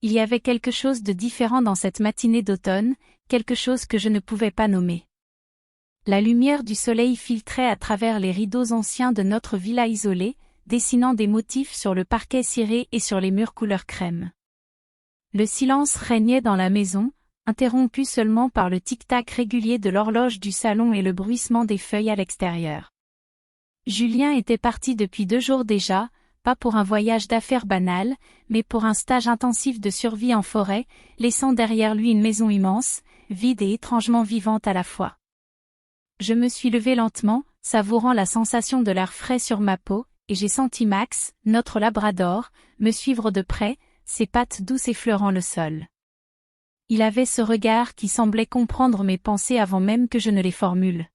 Il y avait quelque chose de différent dans cette matinée d'automne, quelque chose que je ne pouvais pas nommer. La lumière du soleil filtrait à travers les rideaux anciens de notre villa isolée, dessinant des motifs sur le parquet ciré et sur les murs couleur crème. Le silence régnait dans la maison, interrompu seulement par le tic-tac régulier de l'horloge du salon et le bruissement des feuilles à l'extérieur. Julien était parti depuis 2 jours déjà, pas pour un voyage d'affaires banal, mais pour un stage intensif de survie en forêt, laissant derrière lui une maison immense, vide et étrangement vivante à la fois. Je me suis levée lentement, savourant la sensation de l'air frais sur ma peau, et j'ai senti Max, notre labrador, me suivre de près, ses pattes douces effleurant le sol. Il avait ce regard qui semblait comprendre mes pensées avant même que je ne les formule.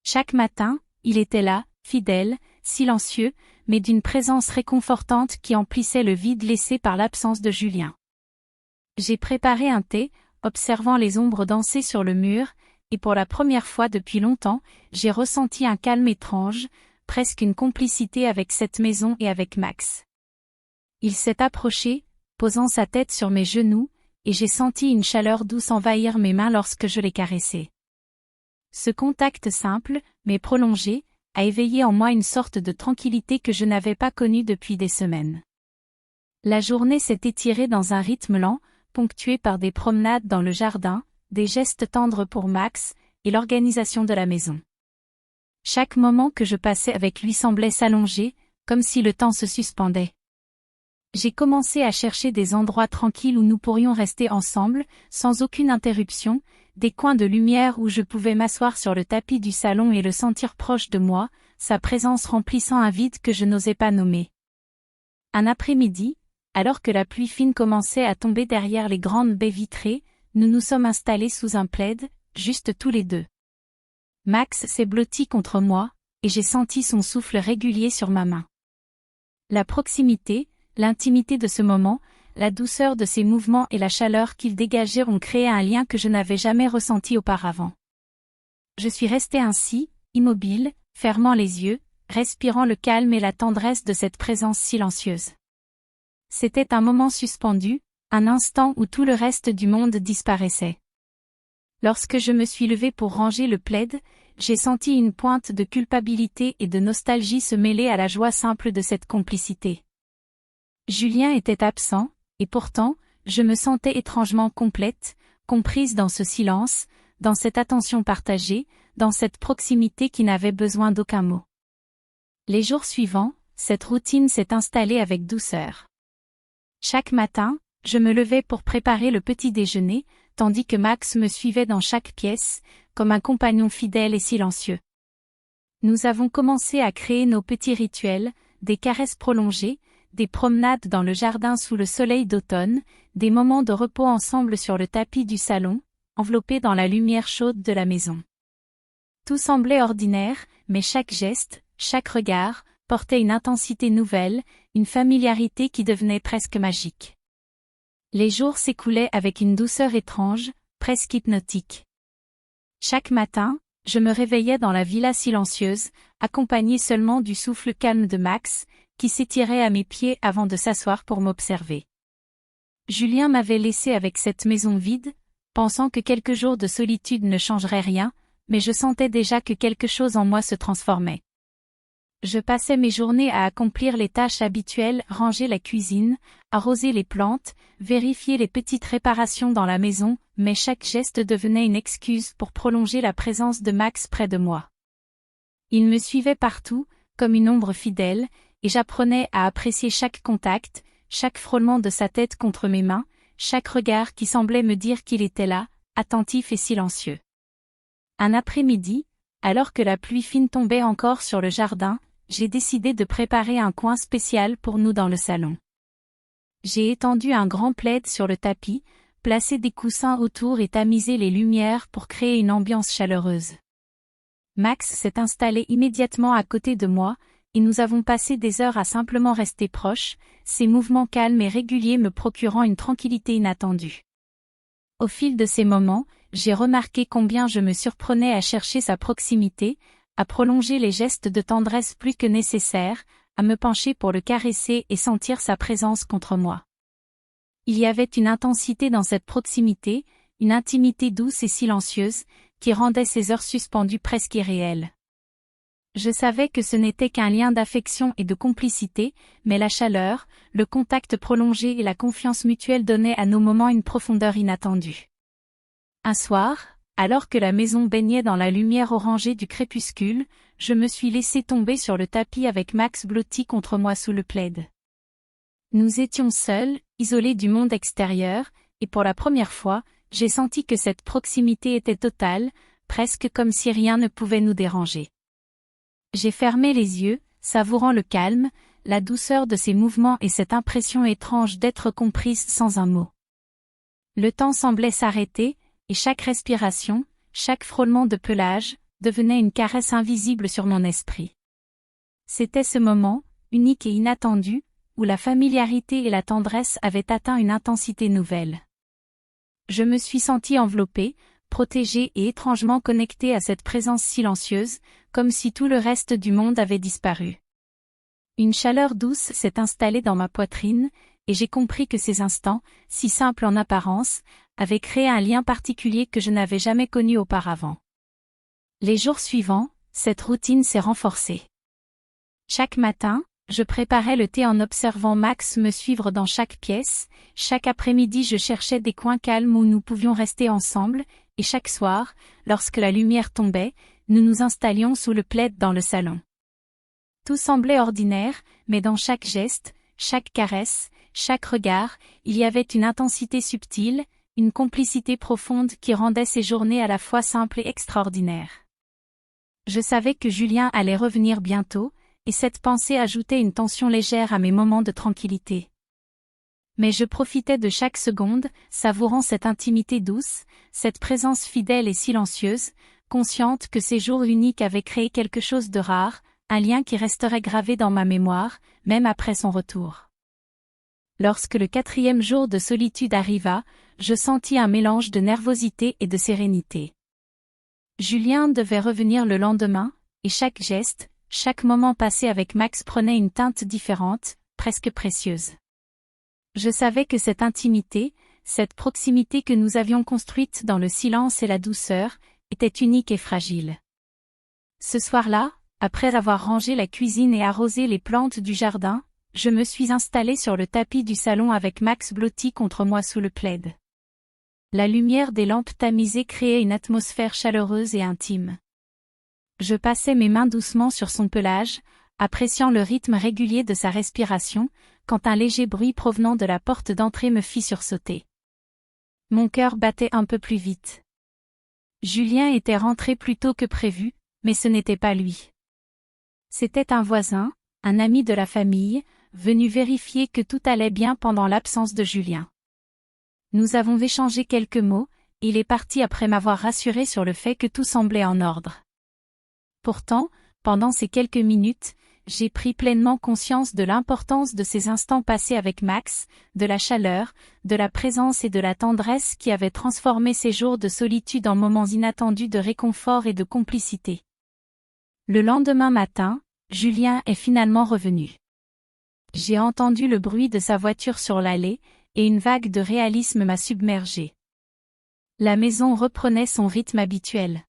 Chaque matin, il était là, fidèle, silencieux, mais d'une présence réconfortante qui emplissait le vide laissé par l'absence de Julien. J'ai préparé un thé, observant les ombres danser sur le mur, et pour la première fois depuis longtemps, j'ai ressenti un calme étrange, presque une complicité avec cette maison et avec Max. Il s'est approché, posant sa tête sur mes genoux, et j'ai senti une chaleur douce envahir mes mains lorsque je l'ai caressé. Ce contact simple, mais prolongé, a éveillé en moi une sorte de tranquillité que je n'avais pas connue depuis des semaines. La journée s'est étirée dans un rythme lent, ponctué par des promenades dans le jardin, des gestes tendres pour Max, et l'organisation de la maison. Chaque moment que je passais avec lui semblait s'allonger, comme si le temps se suspendait. J'ai commencé à chercher des endroits tranquilles où nous pourrions rester ensemble, sans aucune interruption, des coins de lumière où je pouvais m'asseoir sur le tapis du salon et le sentir proche de moi, sa présence remplissant un vide que je n'osais pas nommer. Un après-midi, alors que la pluie fine commençait à tomber derrière les grandes baies vitrées, nous nous sommes installés sous un plaid, juste tous les deux. Max s'est blotti contre moi, et j'ai senti son souffle régulier sur ma main. La proximité, l'intimité de ce moment, la douceur de ses mouvements et la chaleur qu'il dégageait ont créé un lien que je n'avais jamais ressenti auparavant. Je suis restée ainsi, immobile, fermant les yeux, respirant le calme et la tendresse de cette présence silencieuse. C'était un moment suspendu, un instant où tout le reste du monde disparaissait. Lorsque je me suis levée pour ranger le plaid, j'ai senti une pointe de culpabilité et de nostalgie se mêler à la joie simple de cette complicité. Julien était absent, et pourtant, je me sentais étrangement complète, comprise dans ce silence, dans cette attention partagée, dans cette proximité qui n'avait besoin d'aucun mot. Les jours suivants, cette routine s'est installée avec douceur. Chaque matin, je me levais pour préparer le petit déjeuner, tandis que Max me suivait dans chaque pièce, comme un compagnon fidèle et silencieux. Nous avons commencé à créer nos petits rituels, des caresses prolongées, des promenades dans le jardin sous le soleil d'automne, des moments de repos ensemble sur le tapis du salon, enveloppés dans la lumière chaude de la maison. Tout semblait ordinaire, mais chaque geste, chaque regard, portait une intensité nouvelle, une familiarité qui devenait presque magique. Les jours s'écoulaient avec une douceur étrange, presque hypnotique. Chaque matin, je me réveillais dans la villa silencieuse, accompagnée seulement du souffle calme de Max, qui s'étirait à mes pieds avant de s'asseoir pour m'observer. Julien m'avait laissé avec cette maison vide, pensant que quelques jours de solitude ne changeraient rien, mais je sentais déjà que quelque chose en moi se transformait. Je passais mes journées à accomplir les tâches habituelles, ranger la cuisine, arroser les plantes, vérifier les petites réparations dans la maison, mais chaque geste devenait une excuse pour prolonger la présence de Max près de moi. Il me suivait partout, comme une ombre fidèle, et j'apprenais à apprécier chaque contact, chaque frôlement de sa tête contre mes mains, chaque regard qui semblait me dire qu'il était là, attentif et silencieux. Un après-midi, alors que la pluie fine tombait encore sur le jardin, j'ai décidé de préparer un coin spécial pour nous dans le salon. J'ai étendu un grand plaid sur le tapis, placé des coussins autour et tamisé les lumières pour créer une ambiance chaleureuse. Max s'est installé immédiatement à côté de moi, et nous avons passé des heures à simplement rester proches, ses mouvements calmes et réguliers me procurant une tranquillité inattendue. Au fil de ces moments, j'ai remarqué combien je me surprenais à chercher sa proximité, à prolonger les gestes de tendresse plus que nécessaires, à me pencher pour le caresser et sentir sa présence contre moi. Il y avait une intensité dans cette proximité, une intimité douce et silencieuse, qui rendait ces heures suspendues presque irréelles. Je savais que ce n'était qu'un lien d'affection et de complicité, mais la chaleur, le contact prolongé et la confiance mutuelle donnaient à nos moments une profondeur inattendue. Un soir, alors que la maison baignait dans la lumière orangée du crépuscule, je me suis laissé tomber sur le tapis avec Max blotti contre moi sous le plaid. Nous étions seuls, isolés du monde extérieur, et pour la première fois, j'ai senti que cette proximité était totale, presque comme si rien ne pouvait nous déranger. J'ai fermé les yeux, savourant le calme, la douceur de ses mouvements et cette impression étrange d'être comprise sans un mot. Le temps semblait s'arrêter, et chaque respiration, chaque frôlement de pelage, devenait une caresse invisible sur mon esprit. C'était ce moment, unique et inattendu, où la familiarité et la tendresse avaient atteint une intensité nouvelle. Je me suis sentie enveloppée, protégée et étrangement connectée à cette présence silencieuse, comme si tout le reste du monde avait disparu. Une chaleur douce s'est installée dans ma poitrine, et j'ai compris que ces instants, si simples en apparence, avaient créé un lien particulier que je n'avais jamais connu auparavant. Les jours suivants, cette routine s'est renforcée. Chaque matin, je préparais le thé en observant Max me suivre dans chaque pièce, chaque après-midi je cherchais des coins calmes où nous pouvions rester ensemble, et chaque soir, lorsque la lumière tombait, nous nous installions sous le plaid dans le salon. Tout semblait ordinaire, mais dans chaque geste, chaque caresse, chaque regard, il y avait une intensité subtile, une complicité profonde qui rendait ces journées à la fois simples et extraordinaires. Je savais que Julien allait revenir bientôt, et cette pensée ajoutait une tension légère à mes moments de tranquillité. Mais je profitais de chaque seconde, savourant cette intimité douce, cette présence fidèle et silencieuse, consciente que ces jours uniques avaient créé quelque chose de rare, un lien qui resterait gravé dans ma mémoire, même après son retour. Lorsque le 4e jour de solitude arriva, je sentis un mélange de nervosité et de sérénité. Julien devait revenir le lendemain, et chaque geste, chaque moment passé avec Max prenait une teinte différente, presque précieuse. Je savais que cette intimité, cette proximité que nous avions construite dans le silence et la douceur, était unique et fragile. Ce soir-là, après avoir rangé la cuisine et arrosé les plantes du jardin, je me suis installée sur le tapis du salon avec Max blotti contre moi sous le plaid. La lumière des lampes tamisées créait une atmosphère chaleureuse et intime. Je passais mes mains doucement sur son pelage, appréciant le rythme régulier de sa respiration, quand un léger bruit provenant de la porte d'entrée me fit sursauter. Mon cœur battait un peu plus vite. Julien était rentré plus tôt que prévu, mais ce n'était pas lui. C'était un voisin, un ami de la famille, venu vérifier que tout allait bien pendant l'absence de Julien. Nous avons échangé quelques mots, et il est parti après m'avoir rassuré sur le fait que tout semblait en ordre. Pourtant, pendant ces quelques minutes, j'ai pris pleinement conscience de l'importance de ces instants passés avec Max, de la chaleur, de la présence et de la tendresse qui avaient transformé ces jours de solitude en moments inattendus de réconfort et de complicité. Le lendemain matin, Julien est finalement revenu. J'ai entendu le bruit de sa voiture sur l'allée, et une vague de réalisme m'a submergée. La maison reprenait son rythme habituel.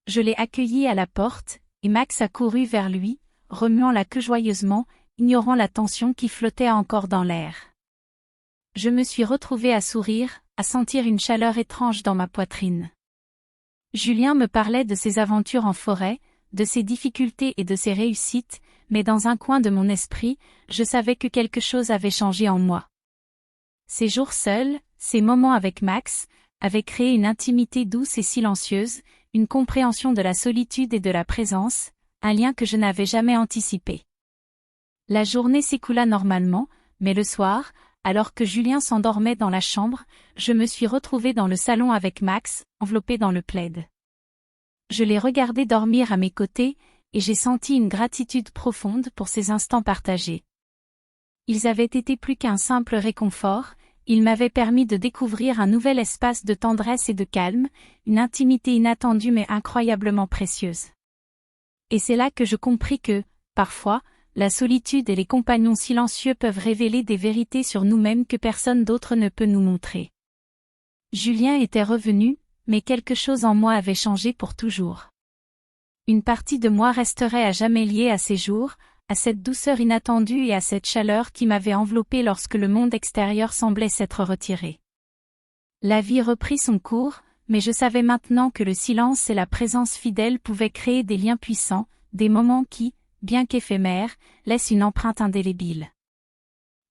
Je l'ai accueilli à la porte, et Max a couru vers lui, remuant la queue joyeusement, ignorant la tension qui flottait encore dans l'air. Je me suis retrouvée à sourire, à sentir une chaleur étrange dans ma poitrine. Julien me parlait de ses aventures en forêt, de ses difficultés et de ses réussites, mais dans un coin de mon esprit, je savais que quelque chose avait changé en moi. Ces jours seuls, ces moments avec Max, avaient créé une intimité douce et silencieuse, une compréhension de la solitude et de la présence, un lien que je n'avais jamais anticipé. La journée s'écoula normalement, mais le soir, alors que Julien s'endormait dans la chambre, je me suis retrouvée dans le salon avec Max, enveloppé dans le plaid. Je l'ai regardé dormir à mes côtés, et j'ai senti une gratitude profonde pour ces instants partagés. Ils avaient été plus qu'un simple réconfort, ils m'avaient permis de découvrir un nouvel espace de tendresse et de calme, une intimité inattendue mais incroyablement précieuse. Et c'est là que je compris que, parfois, la solitude et les compagnons silencieux peuvent révéler des vérités sur nous-mêmes que personne d'autre ne peut nous montrer. Julien était revenu, mais quelque chose en moi avait changé pour toujours. Une partie de moi resterait à jamais liée à ces jours, à cette douceur inattendue et à cette chaleur qui m'avait enveloppé lorsque le monde extérieur semblait s'être retiré. La vie reprit son cours, mais je savais maintenant que le silence et la présence fidèle pouvaient créer des liens puissants, des moments qui, bien qu'éphémères, laissent une empreinte indélébile.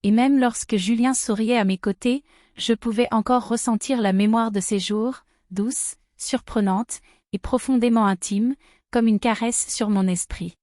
Et même lorsque Julien souriait à mes côtés, je pouvais encore ressentir la mémoire de ces jours, douce, surprenante, et profondément intime, comme une caresse sur mon esprit.